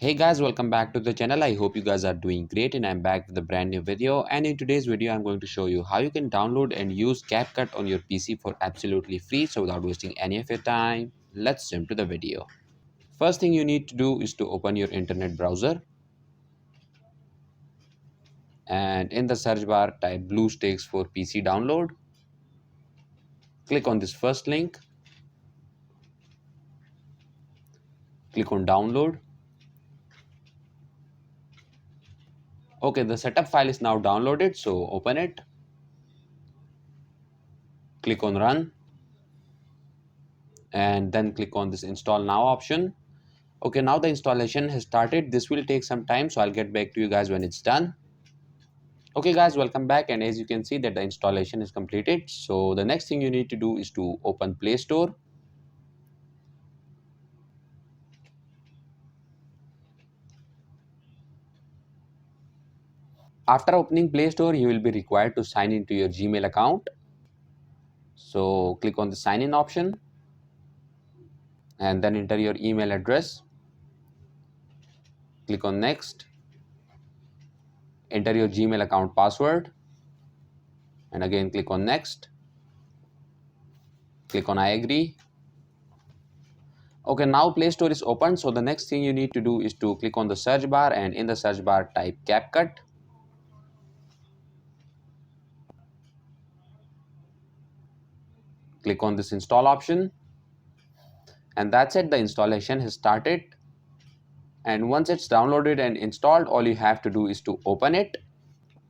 Hey guys, welcome back to the channel. I hope you guys are doing great, and I'm back with a brand new video. And in today's video I'm going to show you how you can download and use CapCut on your PC for absolutely free, so without wasting any of your time, let's jump to the video. First thing you need to do is to open your internet browser, and in the search bar type BlueStacks for PC download. Click on this first link, click on download. Okay, the setup file is now downloaded, so open it, click on run, and then click on this install now option. Okay, now the installation has started. This will take some time, so I'll get back to you guys when it's done. Okay guys, welcome back, and as you can see that the installation is completed. So the next thing you need to do is to open Play Store. After opening Play Store, you will be required to sign into your Gmail account. So click on the sign in option and then enter your email address. Click on next. Enter your Gmail account password and again click on next. Click on I agree. Okay, now Play Store is open. So the next thing you need to do is to click on the search bar, and in the search bar type CapCut. Click on this install option, and that's it. The installation has started, and once it's downloaded and installed, all you have to do is to open it.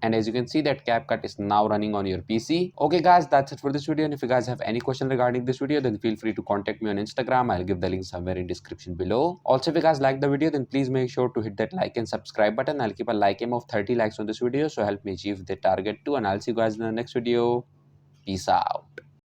And as you can see that CapCut is now running on your PC. Okay guys, that's it for this video, and if you guys have any question regarding this video, then feel free to contact me on Instagram. I'll give the link somewhere in description below. Also, if you guys like the video, then please make sure to hit that like and subscribe button. I'll keep a like aim of 30 likes on this video, so help me achieve the target too, and I'll see you guys in the next video. Peace out.